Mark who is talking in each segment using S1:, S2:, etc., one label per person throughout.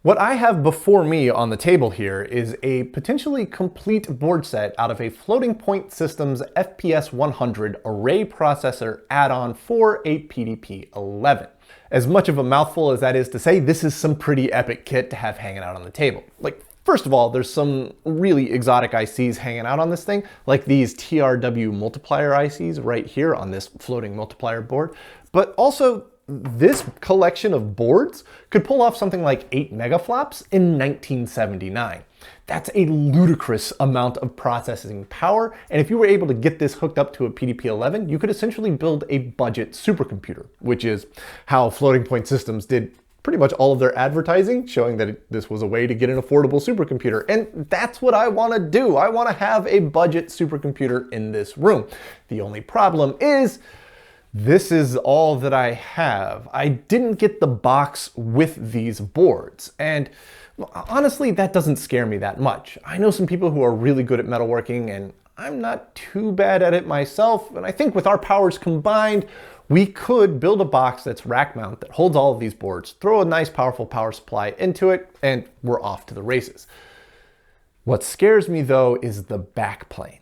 S1: What I have before me on the table here is a potentially complete board set out of a Floating Point Systems FPS 100 array processor add-on for a PDP-11. As much of a mouthful as that is to say, this is some pretty epic kit to have hanging out on the table. First of all, there's some really exotic ICs hanging out on this thing, like these TRW multiplier ICs right here on this floating multiplier board. But also, this collection of boards could pull off something like 8 megaflops in 1979. That's a ludicrous amount of processing power, and if you were able to get this hooked up to a PDP-11, you could essentially build a budget supercomputer, which is how Floating Point Systems did pretty much all of their advertising, showing that this was a way to get an affordable supercomputer. And that's what I want to do. I want to have a budget supercomputer in this room. The only problem is, this is all that I have. I didn't get the box with these boards, and honestly, that doesn't scare me that much. I know some people who are really good at metalworking, and I'm not too bad at it myself, and I think with our powers combined, we could build a box that's rack mount that holds all of these boards, throw a nice powerful power supply into it, and we're off to the races. What scares me though is the backplane.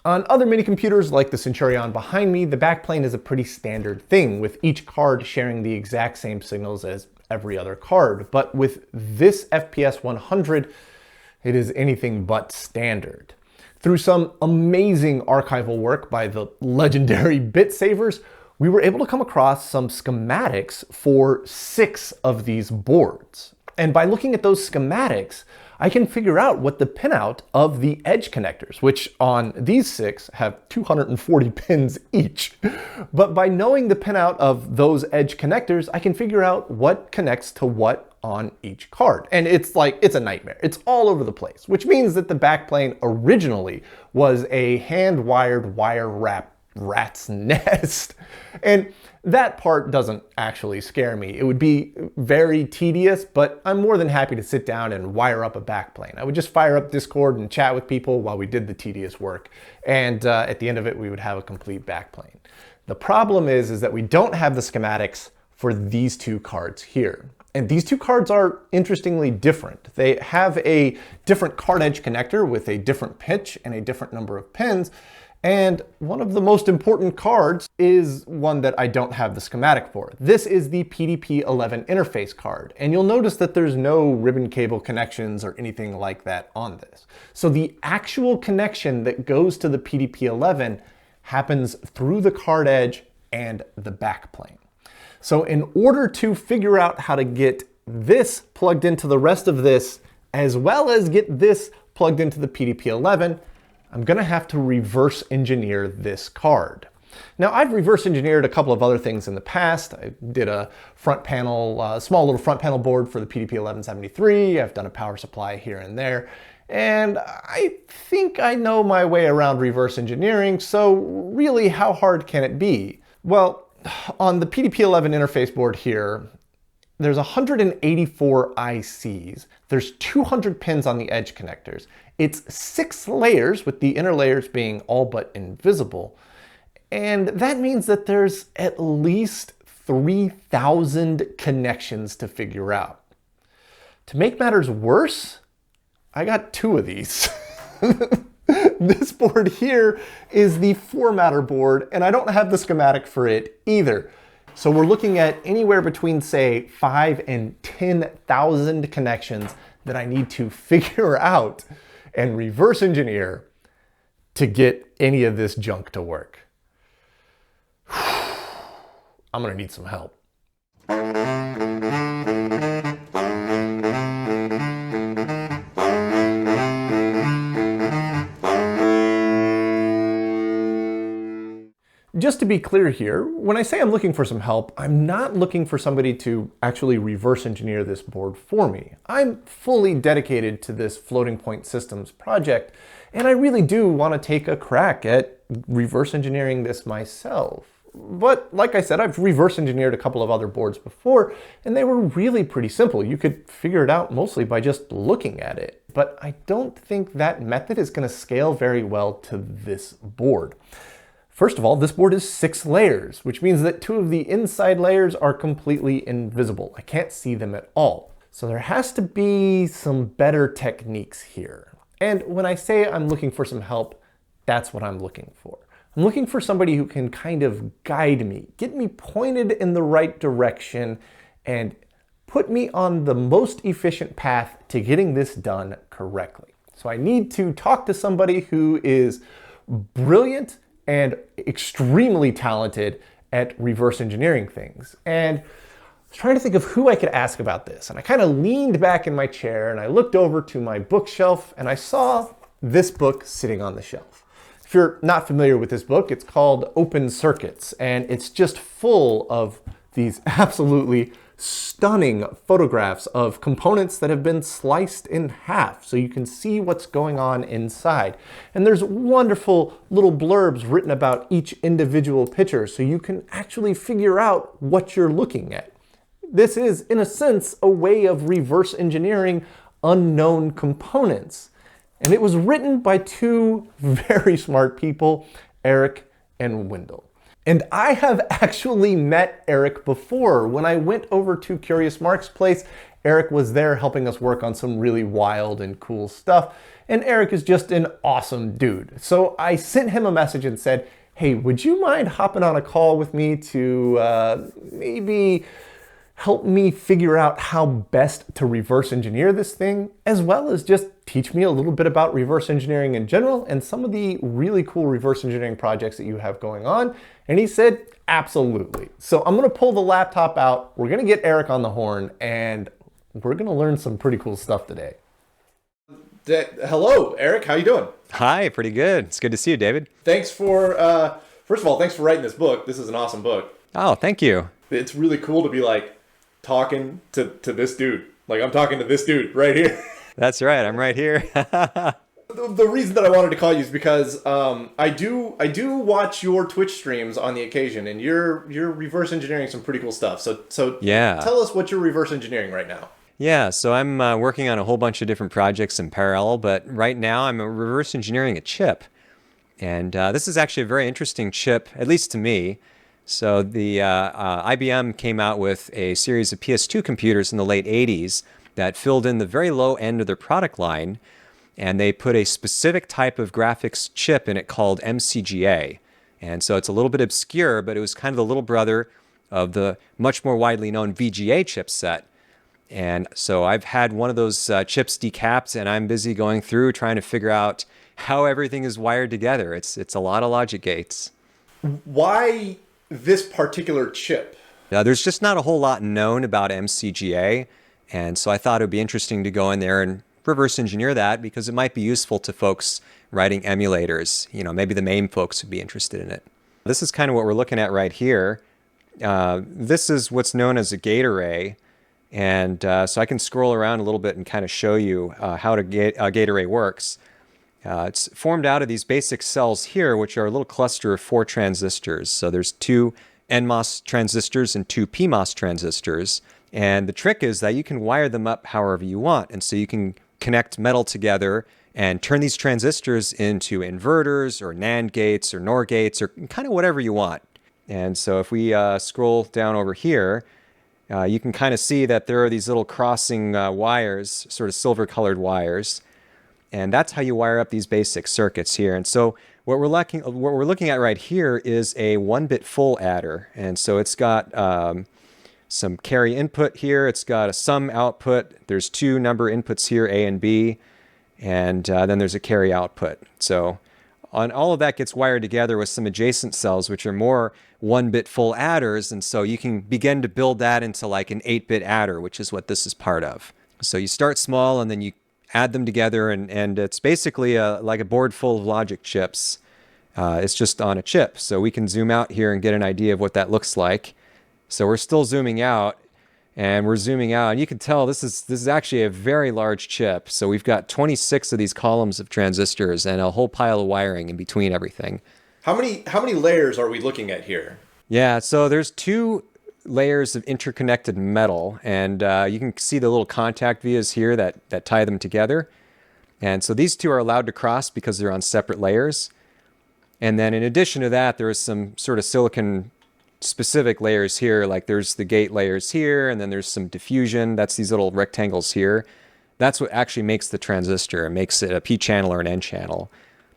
S1: On other mini computers like the Centurion behind me, the backplane is a pretty standard thing, with each card sharing the exact same signals as every other card. But with this FPS 100, it is anything but standard. Through some amazing archival work by the legendary bit savers, we were able to come across some schematics for 6 of these boards. And by looking at those schematics, I can figure out what the pinout of the edge connectors, which on these 6 have 240 pins each. But by knowing the pinout of those edge connectors, I can figure out what connects to what on each card. And it's a nightmare. It's all over the place, which means that the backplane originally was a hand-wired wire wrap rat's nest. And that part doesn't actually scare me. It would be very tedious, but I'm more than happy to sit down and wire up a backplane. I would just fire up Discord and chat with people while we did the tedious work. And at the end of it, we would have a complete backplane. The problem is that we don't have the schematics for these 2 cards here. And these 2 cards are interestingly different. They have a different card edge connector with a different pitch and a different number of pins. And one of the most important cards is one that I don't have the schematic for. This is the PDP-11 interface card, and you'll notice that there's no ribbon cable connections or anything like that on this. So the actual connection that goes to the PDP-11 happens through the card edge and the backplane. So in order to figure out how to get this plugged into the rest of this, as well as get this plugged into the PDP-11, I'm going to have to reverse engineer this card. Now, I've reverse engineered a couple of other things in the past. I did a front panel, small little front panel board for the PDP-1173. I've done a power supply here and there. And I think I know my way around reverse engineering, so really, how hard can it be? Well, on the PDP-11 interface board here, there's 184 ICs. There's 200 pins on the edge connectors. It's 6 layers, with the inner layers being all but invisible. And that means that there's at least 3,000 connections to figure out. To make matters worse, I got 2 of these. This board here is the formatter board, and I don't have the schematic for it either. So we're looking at anywhere between, say, 5,000 and 10,000 connections that I need to figure out and reverse engineer to get any of this junk to work. I'm gonna need some help. Just to be clear here, when I say I'm looking for some help, I'm not looking for somebody to actually reverse engineer this board for me. I'm fully dedicated to this Floating Point Systems project, and I really do want to take a crack at reverse engineering this myself. But like I said, I've reverse engineered a couple of other boards before, and they were really pretty simple. You could figure it out mostly by just looking at it. But I don't think that method is going to scale very well to this board. First of all, this board is 6 layers, which means that 2 of the inside layers are completely invisible. I can't see them at all. So there has to be some better techniques here. And when I say I'm looking for some help, that's what I'm looking for. I'm looking for somebody who can kind of guide me, get me pointed in the right direction, and put me on the most efficient path to getting this done correctly. So I need to talk to somebody who is brilliant and extremely talented at reverse engineering things. And I was trying to think of who I could ask about this. And I kind of leaned back in my chair and I looked over to my bookshelf and I saw this book sitting on the shelf. If you're not familiar with this book, it's called Open Circuits, and it's just full of these absolutely stunning photographs of components that have been sliced in half so you can see what's going on inside. And there's wonderful little blurbs written about each individual picture so you can actually figure out what you're looking at. This is, in a sense, a way of reverse engineering unknown components. And it was written by two very smart people, Eric and Wendell. And I have actually met Eric before. When I went over to Curious Mark's place, Eric was there helping us work on some really wild and cool stuff. And Eric is just an awesome dude. So I sent him a message and said, hey, would you mind hopping on a call with me to maybe help me figure out how best to reverse engineer this thing, as well as just teach me a little bit about reverse engineering in general and some of the really cool reverse engineering projects that you have going on? And he said, absolutely. So I'm gonna pull the laptop out, we're gonna get Eric on the horn, and we're gonna learn some pretty cool stuff today. Hello, Eric, how you doing?
S2: Hi, pretty good. It's good to see you, David.
S1: Thanks for, first of all, thanks for writing this book. This is an awesome book.
S2: Oh, thank you.
S1: It's really cool to be like, talking to this dude. Like, I'm talking to this dude right here.
S2: That's right, I'm right here.
S1: The reason that I wanted to call you is because I do watch your Twitch streams on the occasion, and you're reverse engineering some pretty cool stuff. So
S2: yeah.
S1: Tell us what you're reverse engineering right now.
S2: Yeah, so I'm working on a whole bunch of different projects in parallel, but right now I'm reverse engineering a chip. And this is actually a very interesting chip, at least to me. So the IBM came out with a series of PS2 computers in the late 80s that filled in the very low end of their product line, and they put a specific type of graphics chip in it called MCGA. And so it's a little bit obscure, but it was kind of the little brother of the much more widely known VGA chipset. And so I've had one of those chips decapped, and I'm busy going through trying to figure out how everything is wired together. It's a lot of logic gates.
S1: Why this particular chip?
S2: There's just not a whole lot known about MCGA, and so I thought it would be interesting to go in there and reverse engineer that because it might be useful to folks writing emulators. You know, maybe the MAME folks would be interested in it. This is kind of what we're looking at right here. This is what's known as a gate array, and so I can scroll around a little bit and kind of show you how a gate array works. It's formed out of these basic cells here, which are a little cluster of 4 transistors. So there's 2 NMOS transistors and 2 PMOS transistors. And the trick is that you can wire them up however you want. And so you can connect metal together and turn these transistors into inverters or NAND gates or NOR gates or kind of whatever you want. And so if we scroll down over here, you can kind of see that there are these little crossing wires, sort of silver-colored wires. And that's how you wire up these basic circuits here. And so what we're looking at right here is a 1-bit full adder. And so it's got some carry input here. It's got a sum output. There's 2 number inputs here, A and B. And then there's a carry output. So all of that gets wired together with some adjacent cells, which are more 1-bit full adders. And so you can begin to build that into like an 8-bit adder, which is what this is part of. So you start small and then you add them together, and it's basically like a board full of logic chips. It's just on a chip. So we can zoom out here and get an idea of what that looks like. So we're still zooming out, and we're zooming out, and you can tell this is actually a very large chip. So we've got 26 of these columns of transistors and a whole pile of wiring in between everything.
S1: How many layers are we looking at here?
S2: Yeah, so there's 2 layers of interconnected metal, and you can see the little contact vias here that tie them together. And so these 2 are allowed to cross because they're on separate layers. And then in addition to that, there is some sort of silicon specific layers here, like there's the gate layers here, and then there's some diffusion. That's these little rectangles here. That's what actually makes the transistor. It makes it a P channel or an N channel.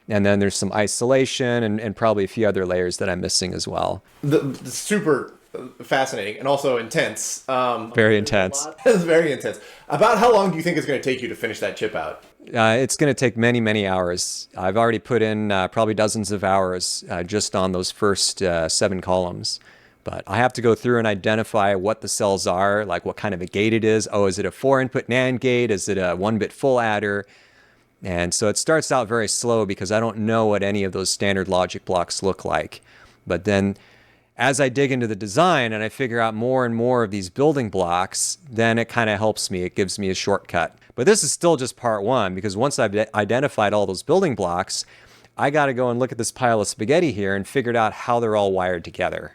S2: And then there's some isolation and probably a few other layers that I'm missing as well.
S1: The super fascinating and also intense.
S2: Very intense.
S1: It's very intense. About how long do you think it's going to take you to finish that chip out?
S2: It's going to take many, many hours. I've already put in probably dozens of hours just on those first 7 columns. But I have to go through and identify what the cells are, like what kind of a gate it is. Oh, is it a 4-input NAND gate? Is it a 1-bit full adder? And so it starts out very slow because I don't know what any of those standard logic blocks look like. But then as I dig into the design and I figure out more and more of these building blocks, then it kind of helps me. It gives me a shortcut. But this is still just part 1, because once I've identified all those building blocks, I got to go and look at this pile of spaghetti here and figure out how they're all wired together.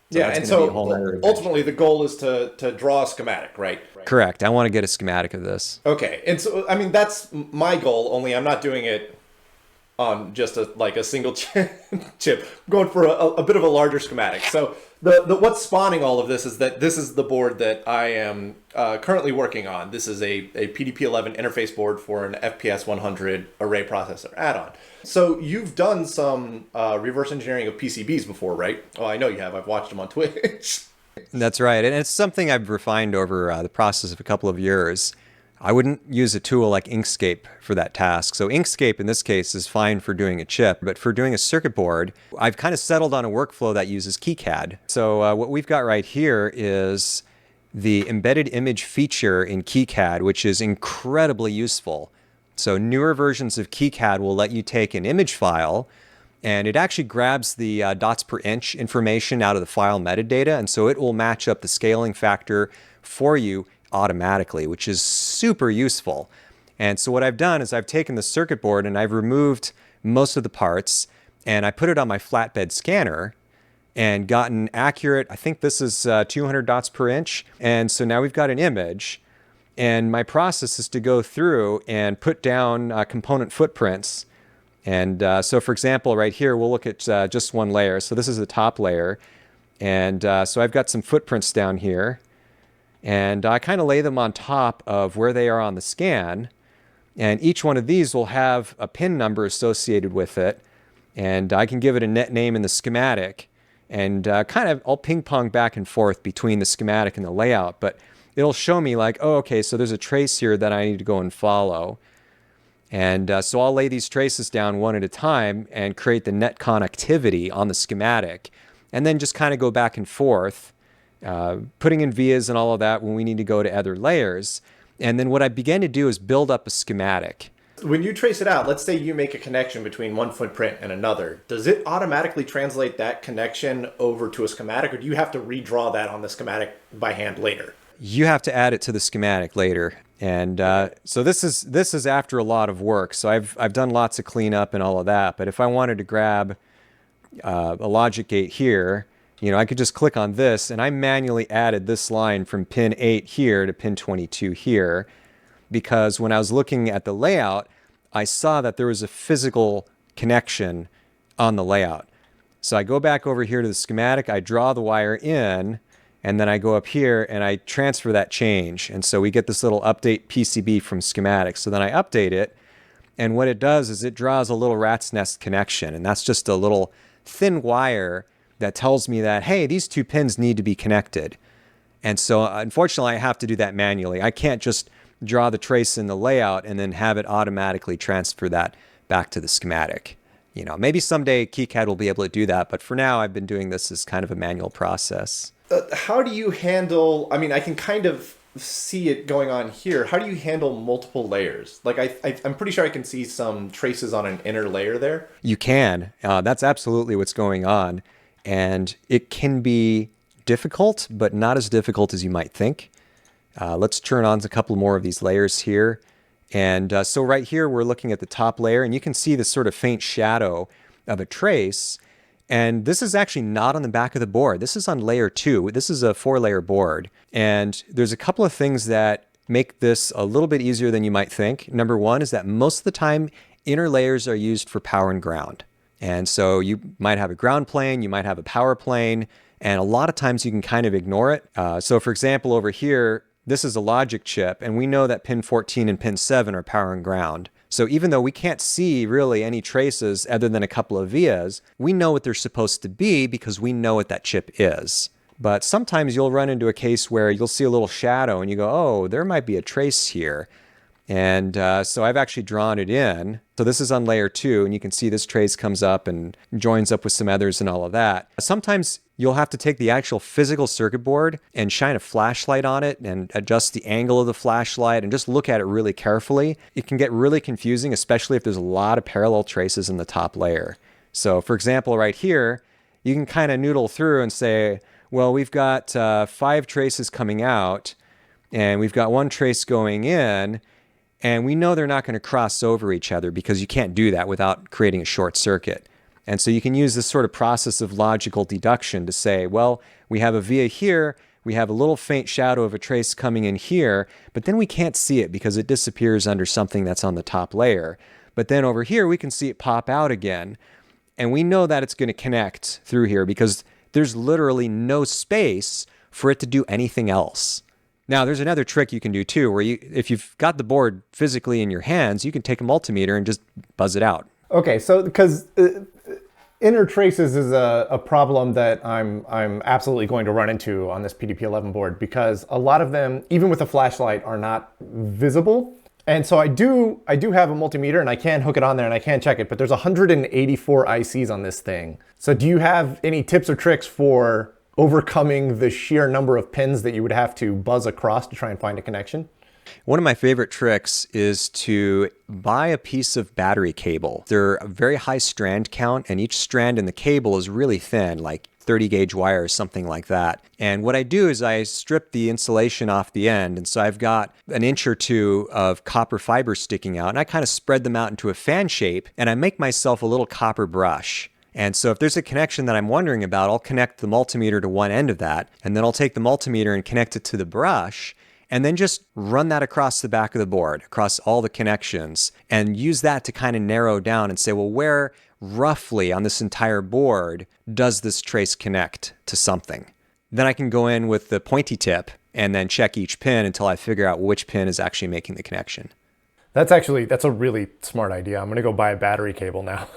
S1: So yeah, and so ultimately the goal is to draw a schematic, right?
S2: Correct. I want to get a schematic of this.
S1: Okay, and so, I mean, that's my goal, only I'm not doing it on just a single chip. I'm going for a bit of a larger schematic. So what's spawning all of this is that this is the board that I am currently working on. This is a PDP-11 interface board for an FPS 100 array processor add-on. So you've done some reverse engineering of PCBs before, right? Oh, I know you have. I've watched them on Twitch.
S2: That's right. And it's something I've refined over the process of a couple of years. I wouldn't use a tool like Inkscape for that task. So Inkscape in this case is fine for doing a chip, but for doing a circuit board, I've kind of settled on a workflow that uses KiCad. So what we've got right here is the embedded image feature in KiCad, which is incredibly useful. So newer versions of KiCad will let you take an image file and it actually grabs the dots per inch information out of the file metadata. And so it will match up the scaling factor for you automatically, which is super useful. And so what I've done is I've taken the circuit board and I've removed most of the parts and I put it on my flatbed scanner and gotten accurate, I think this is 200 dots per inch. And so now we've got an image, and my process is to go through and put down component footprints. And so for example, right here, we'll look at just one layer. So this is the top layer. And so I've got some footprints down here. And I kind of lay them on top of where they are on the scan. And each one of these will have a pin number associated with it. And I can give it a net name in the schematic. And kind of I'll ping pong back and forth between the schematic and the layout. But it'll show me like, oh, okay, so there's a trace here that I need to go and follow. And so I'll lay these traces down one at a time and create the net connectivity on the schematic. And then just kind of go back and forth. Putting in vias and all of that when we need to go to other layers. And then what I began to do is build up a schematic.
S1: When you trace it out, let's say you make a connection between one footprint and another. Does it automatically translate that connection over to a schematic, or do you have to redraw that on the schematic by hand later?
S2: You have to add it to the schematic later. And so this is after a lot of work. So I've done lots of cleanup and all of that. But if I wanted to grab a logic gate here, I could just click on this, and I manually added this line from pin 8 here to pin 22 here, because when I was looking at the layout, I saw that there was a physical connection on the layout. So I go back over here to the schematic, I draw the wire in, and then I go up here and I transfer that change. And so we get this little update PCB from schematic. So then I update it, and what it does is it draws a little rat's nest connection, and that's just a little thin wire that tells me that, hey, these 2 pins need to be connected. And so unfortunately, I have to do that manually. I can't just draw the trace in the layout and then have it automatically transfer that back to the schematic. Maybe someday KiCad will be able to do that, but for now, I've been doing this as kind of a manual process.
S1: How do you handle, I mean, I can kind of see it going on here. How do you handle multiple layers? Like I'm pretty sure I can see some traces on an inner layer there.
S2: You can. That's absolutely what's going on. And it can be difficult, but not as difficult as you might think. Let's turn on a couple more of these layers here. And so right here, we're looking at the top layer, and you can see this sort of faint shadow of a trace. And this is actually not on the back of the board. This is on layer 2. This is a 4-layer board. And there's a couple of things that make this a little bit easier than you might think. Number one is that most of the time, inner layers are used for power and ground. And so you might have a ground plane, you might have a power plane, And a lot of times you can kind of ignore it. So for example, over here, this is a logic chip, and we know that pin 14 and pin 7 are power and ground. So even though we can't see really any traces other than a couple of vias, we know what they're supposed to be because we know what that chip is. But sometimes you'll run into a case where you'll see a little shadow and you go, oh, there might be a trace here. And so I've actually drawn it in. So this is on layer 2, and you can see this trace comes up and joins up with some others and all of that. Sometimes you'll have to take the actual physical circuit board and shine a flashlight on it and adjust the angle of the flashlight and just look at it really carefully. It can get really confusing, especially if there's a lot of parallel traces in the top layer. So for example, right here, you can kind of noodle through and say, well, we've got 5 traces coming out, and we've got 1 trace going in, and we know they're not going to cross over each other because you can't do that without creating a short circuit. And so you can use this sort of process of logical deduction to say, well, we have a via here, we have a little faint shadow of a trace coming in here, but then we can't see it because it disappears under something that's on the top layer. But then over here, we can see it pop out again. And we know that it's going to connect through here because there's literally no space for it to do anything else. Now, there's another trick you can do too, where if you've got the board physically in your hands, you can take a multimeter and just buzz it out.
S1: Okay, so because inner traces is a problem that I'm absolutely going to run into on this PDP-11 board, because a lot of them, even with a flashlight, are not visible. And so I do have a multimeter, and I can hook it on there and I can check it, but there's 184 ICs on this thing. So do you have any tips or tricks for overcoming the sheer number of pins that you would have to buzz across to try and find a connection?
S2: One of my favorite tricks is to buy a piece of battery cable. They're a very high strand count, and each strand in the cable is really thin, like 30 gauge wire or something like that. And what I do is I strip the insulation off the end, and so I've got an inch or two of copper fiber sticking out, and I kind of spread them out into a fan shape, and I make myself a little copper brush. And so if there's a connection that I'm wondering about, I'll connect the multimeter to one end of that, and then I'll take the multimeter and connect it to the brush, and then just run that across the back of the board, across all the connections, and use that to kind of narrow down and say, well, where roughly on this entire board does this trace connect to something? Then I can go in with the pointy tip and then check each pin until I figure out which pin is actually making the connection.
S1: That's a really smart idea. I'm going to go buy a battery cable now.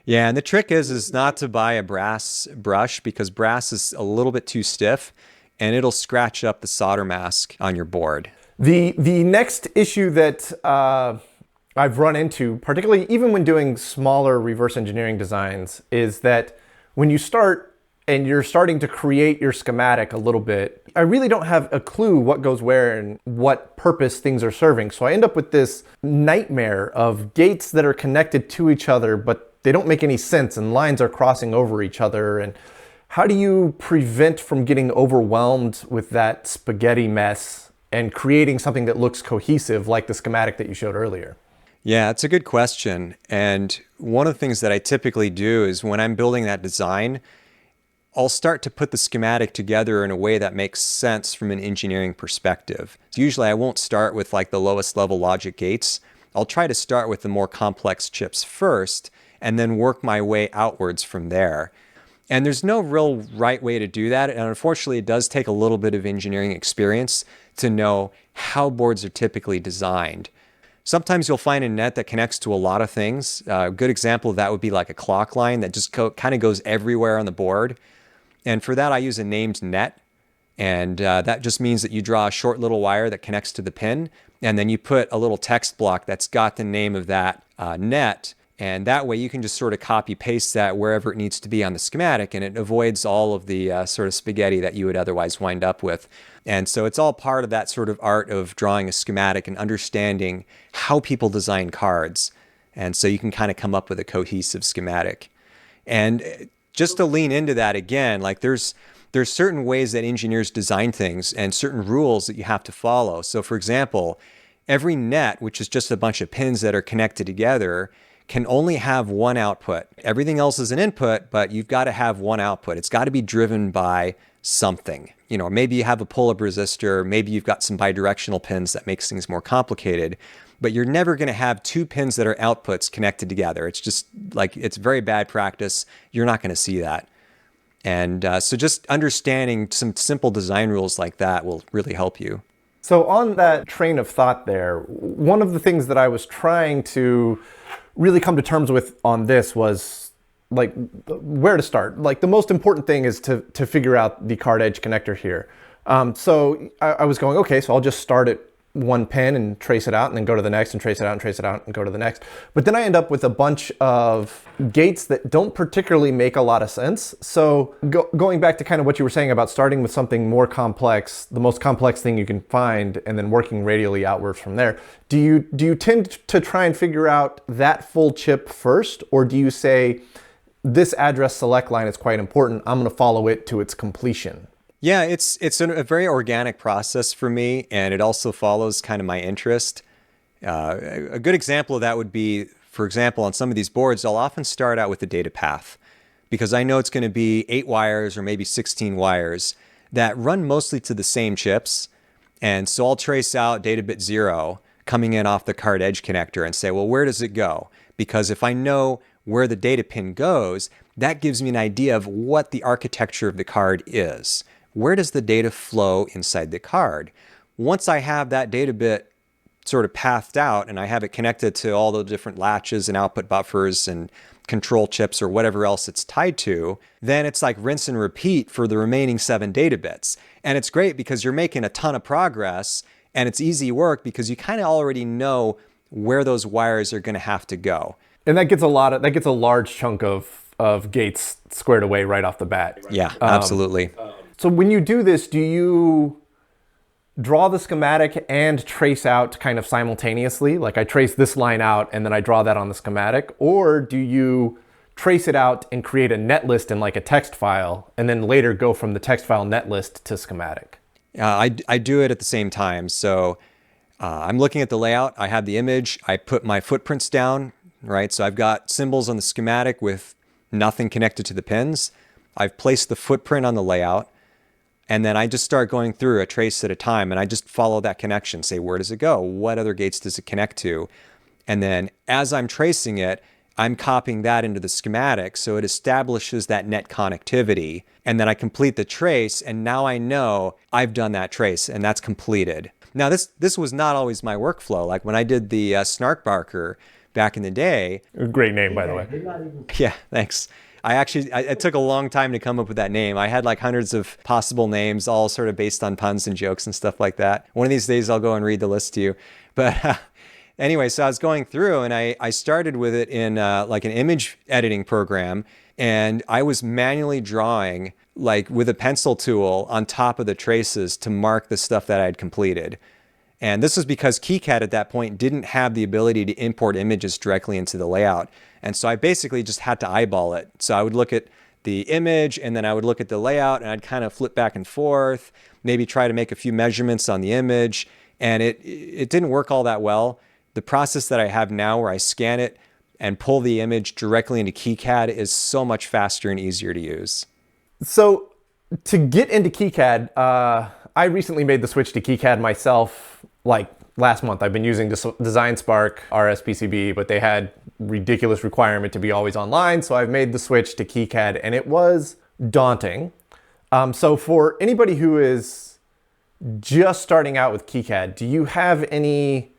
S2: Yeah, and the trick is not to buy a brass brush, because brass is a little bit too stiff and it'll scratch up the solder mask on your board.
S1: The next issue that I've run into, particularly even when doing smaller reverse engineering designs, is that when you start and you're starting to create your schematic a little bit, I really don't have a clue what goes where and what purpose things are serving. So I end up with this nightmare of gates that are connected to each other, but they don't make any sense, and lines are crossing over each other. And how do you prevent from getting overwhelmed with that spaghetti mess and creating something that looks cohesive like the schematic that you showed earlier?
S2: Yeah, it's a good question. And one of the things that I typically do is when I'm building that design, I'll start to put the schematic together in a way that makes sense from an engineering perspective. So usually I won't start with like the lowest level logic gates. I'll try to start with the more complex chips first and then work my way outwards from there. And there's no real right way to do that. And unfortunately, it does take a little bit of engineering experience to know how boards are typically designed. Sometimes you'll find a net that connects to a lot of things. A good example of that would be like a clock line that just kind of goes everywhere on the board. And for that, I use a named net. And that just means that you draw a short little wire that connects to the pin, and then you put a little text block that's got the name of that net. And that way you can just sort of copy paste that wherever it needs to be on the schematic, and it avoids all of the sort of spaghetti that you would otherwise wind up with. And so it's all part of that sort of art of drawing a schematic and understanding how people design cards. And so you can kind of come up with a cohesive schematic. And just to lean into that again, like there's certain ways that engineers design things and certain rules that you have to follow. So for example, every net, which is just a bunch of pins that are connected together, can only have one output. Everything else is an input, but you've got to have one output. It's got to be driven by something. You know, maybe you have a pull-up resistor, maybe you've got some bidirectional pins that makes things more complicated, but you're never going to have two pins that are outputs connected together. It's just like, it's very bad practice. You're not going to see that. And so just understanding some simple design rules like that will really help you.
S1: So on that train of thought there, one of the things that I was trying to really come to terms with on this was like where to start. Like the most important thing is to figure out the card edge connector here. So I was going, okay, so I'll just start at one pin and trace it out and then go to the next and trace it out and trace it out and go to the next. But then I end up with a bunch of gates that don't particularly make a lot of sense. So going back to kind of what you were saying about starting with something more complex, the most complex thing you can find, and then working radially outwards from there, do you tend to try and figure out that full chip first? Or do you say, this address select line is quite important, I'm going to follow it to its completion?
S2: Yeah, it's a very organic process for me, and it also follows kind of my interest. A good example of that would be, for example, on some of these boards, I'll often start out with the data path because I know it's going to be 8 wires or maybe 16 wires that run mostly to the same chips. And so I'll trace out data bit 0 coming in off the card edge connector and say, well, where does it go? Because if I know where the data pin goes, that gives me an idea of what the architecture of the card is. Where does the data flow inside the card? Once I have that data bit sort of pathed out and I have it connected to all the different latches and output buffers and control chips or whatever else it's tied to, then it's like rinse and repeat for the remaining 7 data bits. And it's great because you're making a ton of progress and it's easy work because you kind of already know where those wires are going to have to go.
S1: And that gets a large chunk of gates squared away right off the bat.
S2: Yeah, absolutely.
S1: So when you do this, do you draw the schematic and trace out kind of simultaneously? Like I trace this line out and then I draw that on the schematic? Or do you trace it out and create a netlist in like a text file and then later go from the text file netlist to schematic?
S2: I do it at the same time. So I'm looking at the layout. I have the image. I put my footprints down, right? So I've got symbols on the schematic with nothing connected to the pins. I've placed the footprint on the layout. And then I just start going through a trace at a time and I just follow that connection, say, where does it go? What other gates does it connect to? And then as I'm tracing it, I'm copying that into the schematic so it establishes that net connectivity. And then I complete the trace and now I know I've done that trace and that's completed. Now this was not always my workflow. Like when I did the Snark Barker back in the day.
S1: Great name, by the way.
S2: Yeah, thanks. It took a long time to come up with that name. I had like hundreds of possible names, all sort of based on puns and jokes and stuff like that. One of these days I'll go and read the list to you. But anyway, so I was going through and I started with it in like an image editing program. And I was manually drawing like with a pencil tool on top of the traces to mark the stuff that I had completed. And this was because KiCad at that point didn't have the ability to import images directly into the layout. And so I basically just had to eyeball it. So I would look at the image and then I would look at the layout and I'd kind of flip back and forth, maybe try to make a few measurements on the image. And it didn't work all that well. The process that I have now where I scan it and pull the image directly into KiCad is so much faster and easier to use.
S1: So to get into KiCad, I recently made the switch to KiCad myself, like last month. I've been using Design Spark RS PCB, but they had ridiculous requirement to be always online. So I've made the switch to KiCad and it was daunting. So for anybody who is just starting out with KiCad, do you have any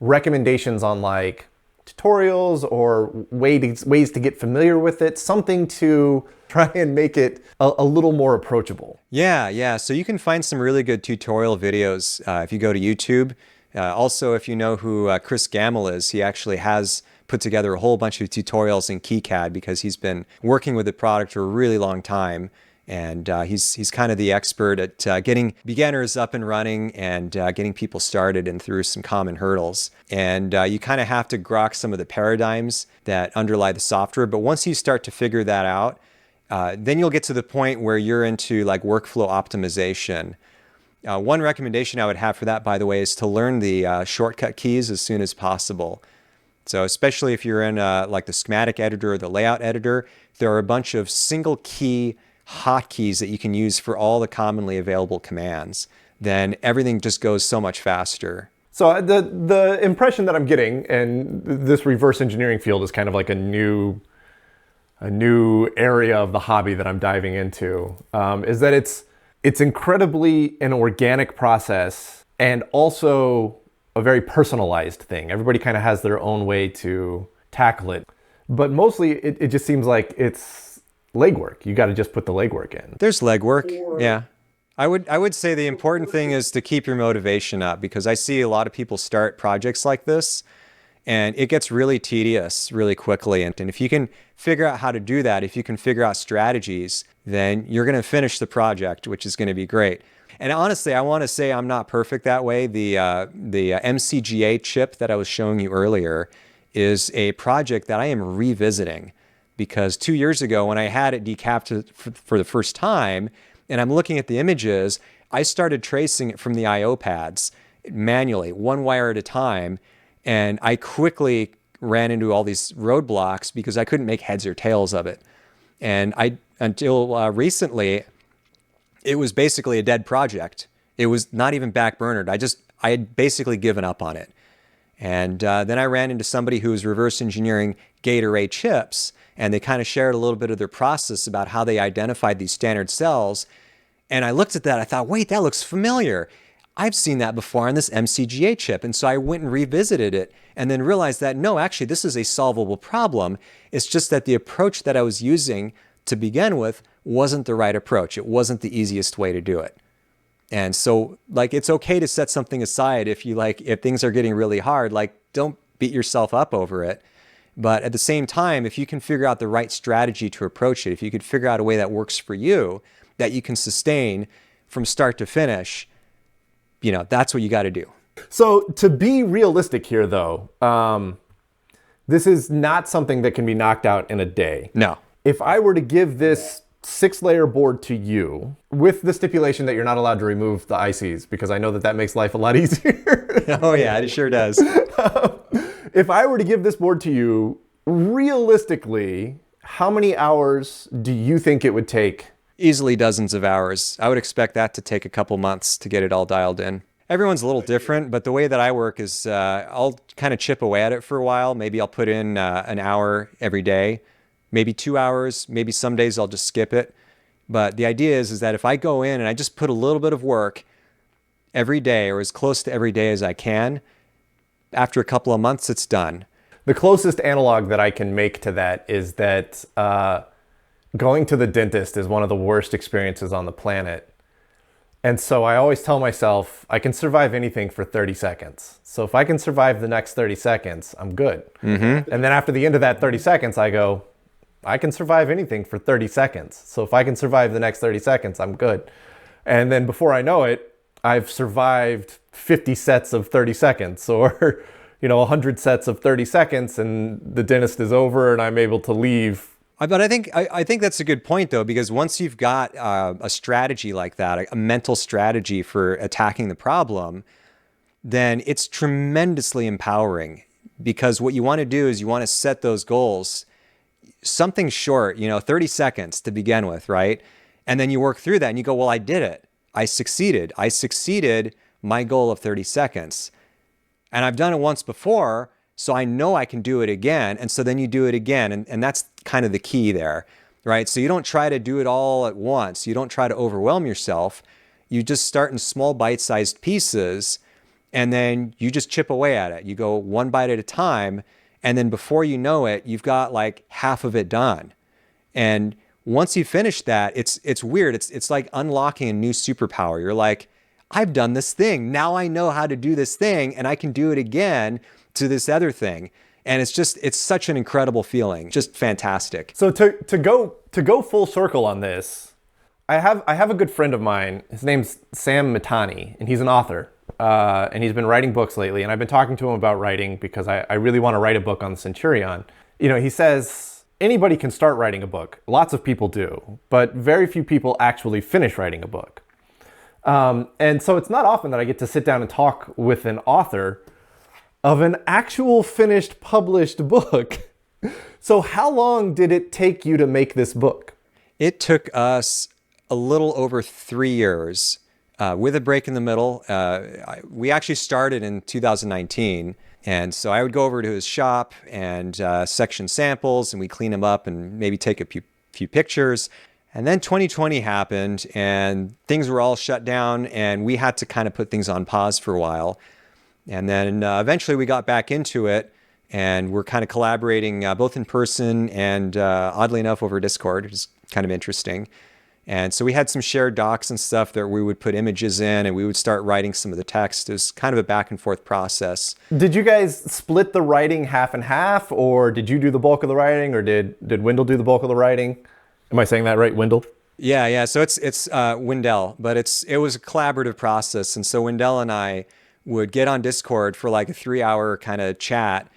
S1: recommendations on like tutorials or ways to get familiar with it? Something to try and make it a little more approachable.
S2: Yeah. So you can find some really good tutorial videos if you go to YouTube. Also, if you know who Chris Gamble is, he actually has put together a whole bunch of tutorials in KiCad because he's been working with the product for a really long time. And he's kind of the expert at getting beginners up and running and getting people started and through some common hurdles. And you kind of have to grok some of the paradigms that underlie the software. But once you start to figure that out, then you'll get to the point where you're into like workflow optimization. One recommendation I would have for that, by the way, is to learn the shortcut keys as soon as possible. So especially if you're in like the schematic editor or the layout editor, there are a bunch of single key hotkeys that you can use for all the commonly available commands. Then everything just goes so much faster.
S1: So the impression that I'm getting, and this reverse engineering field is kind of like a new a new area of the hobby that I'm diving into, is that it's incredibly an organic process and also a very personalized thing. Everybody kind of has their own way to tackle it. But mostly it just seems like it's legwork. You got to just put the legwork in.
S2: There's legwork, yeah. I would say the important thing is to keep your motivation up, because I see a lot of people start projects like this and it gets really tedious really quickly. And if you can figure out how to do that, if you can figure out strategies, then you're going to finish the project, which is going to be great. And honestly, I want to say I'm not perfect that way. The MCGA chip that I was showing you earlier is a project that I am revisiting, because 2 years ago when I had it decapped for the first time, and I'm looking at the images, I started tracing it from the I/O pads manually, one wire at a time, and I quickly ran into all these roadblocks because I couldn't make heads or tails of it. And until recently, it was basically a dead project. It was not even backburnered. I had basically given up on it. And then I ran into somebody who was reverse engineering gate array chips, and they kind of shared a little bit of their process about how they identified these standard cells. And I looked at that, I thought, wait, that looks familiar. I've seen that before on this MCGA chip. And so I went and revisited it and then realized that, no, actually, this is a solvable problem. It's just that the approach that I was using to begin with wasn't the right approach. It wasn't the easiest way to do it. And so, like, it's okay to set something aside if things are getting really hard, like, don't beat yourself up over it. But at the same time, if you can figure out the right strategy to approach it, if you could figure out a way that works for you, that you can sustain from start to finish, that's what you got to do.
S1: So to be realistic here, though, this is not something that can be knocked out in a day.
S2: No.
S1: If I were to give this 6-layer board to you, with the stipulation that you're not allowed to remove the ICs, because I know that makes life a lot easier.
S2: Oh yeah, it sure does.
S1: If I were to give this board to you, realistically, how many hours do you think it would take?
S2: Easily dozens of hours. I would expect that to take a couple months to get it all dialed in. Everyone's a little different, but the way that I work is I'll kind of chip away at it for a while. Maybe I'll put in an hour every day, maybe 2 hours, maybe some days I'll just skip it. But the idea is that if I go in and I just put a little bit of work every day, or as close to every day as I can, after a couple of months, it's done.
S1: The closest analog that I can make to that is that going to the dentist is one of the worst experiences on the planet. And so I always tell myself, I can survive anything for 30 seconds. So if I can survive the next 30 seconds, I'm good. Mm-hmm. And then after the end of that 30 seconds, I go, I can survive anything for 30 seconds. So if I can survive the next 30 seconds, I'm good. And then before I know it, I've survived 50 sets of 30 seconds or 100 sets of 30 seconds, and the dentist is over and I'm able to leave.
S2: But I think that's a good point, though, because once you've got a strategy like that, a mental strategy for attacking the problem, then it's tremendously empowering, because what you want to do is you want to set those goals, something short, 30 seconds to begin with, right? And then you work through that and you go, well, I did it. I succeeded. I succeeded my goal of 30 seconds. And I've done it once before, so I know I can do it again. And so then you do it again. And that's kind of the key there, right? So you don't try to do it all at once. You don't try to overwhelm yourself. You just start in small bite-sized pieces, and then you just chip away at it. You go one bite at a time, and then before you know it, you've got like half of it done. And once you finish that, it's weird. It's like unlocking a new superpower. You're like, I've done this thing. Now I know how to do this thing, and I can do it again to this other thing. And it's such an incredible feeling. Just fantastic.
S1: So to go full circle on this, I have a good friend of mine. His name's Sam Mitani, and he's an author. And he's been writing books lately, and I've been talking to him about writing because I really want to write a book on the Centurion. He says anybody can start writing a book. Lots of people do, but very few people actually finish writing a book. And so it's not often that I get to sit down and talk with an author of an actual finished published book. So how long did it take you to make this book?
S2: It took us a little over 3 years. With a break in the middle. We actually started in 2019, And so I would go over to his shop and section samples, and we clean them up and maybe take a few pictures. And then 2020 happened, and things were all shut down, and we had to kind of put things on pause for a while. And then eventually we got back into it, and we're kind of collaborating both in person and oddly enough over Discord, which is kind of interesting. And so we had some shared docs and stuff that we would put images in, and we would start writing some of the text. It was kind of a back and forth process.
S1: Did you guys split the writing half and half, or did you do the bulk of the writing, or did Wendell do the bulk of the writing? Am I saying that right, Wendell?
S2: Yeah. So it's Wendell, but it was a collaborative process. And so Wendell and I would get on Discord for like a 3-hour kind of chat,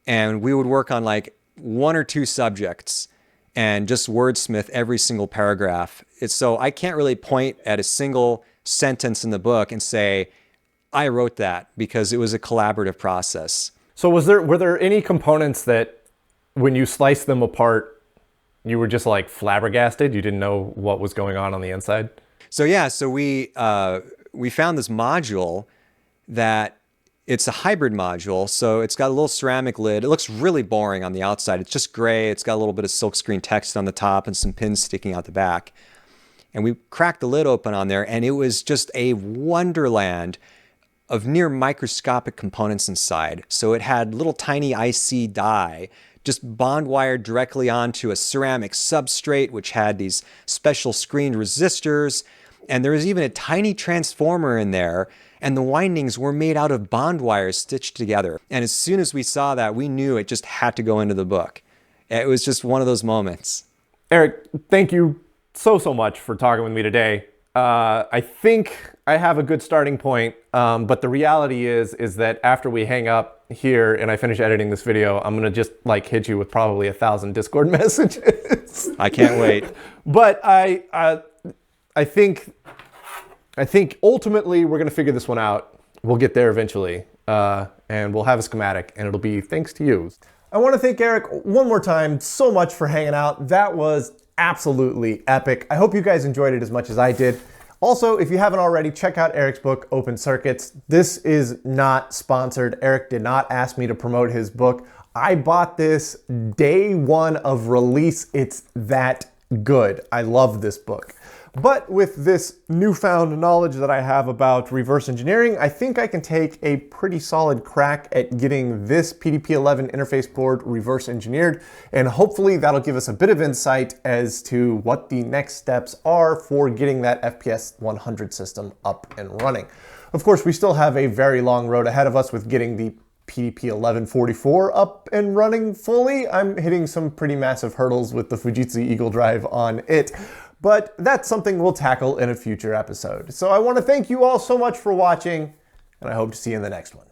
S2: and we would work on like 1 or 2 subjects and just wordsmith every single paragraph. So I can't really point at a single sentence in the book and say, I wrote that, because it was a collaborative process.
S1: So were there any components that when you sliced them apart, you were just like flabbergasted? You didn't know what was going on the inside?
S2: So we found this module that it's a hybrid module. So it's got a little ceramic lid. It looks really boring on the outside. It's just gray. It's got a little bit of silkscreen text on the top and some pins sticking out the back. And we cracked the lid open on there, and it was just a wonderland of near microscopic components inside. So it had little tiny IC die just bond wired directly onto a ceramic substrate, which had these special screened resistors. And there was even a tiny transformer in there, and the windings were made out of bond wires stitched together. And as soon as we saw that, we knew it just had to go into the book. It was just one of those moments.
S1: Eric, thank you so much for talking with me today. I think I have a good starting point, but the reality is that after we hang up here and I finish editing this video, I'm gonna just like hit you with probably 1,000 Discord messages.
S2: I can't wait.
S1: But I think ultimately we're gonna figure this one out. We'll get there eventually, and we'll have a schematic, and it'll be thanks to you. I want to thank Eric one more time so much for hanging out. That was absolutely epic. I hope you guys enjoyed it as much as I did. Also, if you haven't already, check out Eric's book, Open Circuits. This is not sponsored. Eric did not ask me to promote his book. I bought this day one of release. It's that good. I love this book. But with this newfound knowledge that I have about reverse engineering, I think I can take a pretty solid crack at getting this PDP-11 interface board reverse engineered, and hopefully that'll give us a bit of insight as to what the next steps are for getting that FPS 100 system up and running. Of course, we still have a very long road ahead of us with getting the PDP-1144 up and running fully. I'm hitting some pretty massive hurdles with the Fujitsu Eagle Drive on it. But that's something we'll tackle in a future episode. So I want to thank you all so much for watching, and I hope to see you in the next one.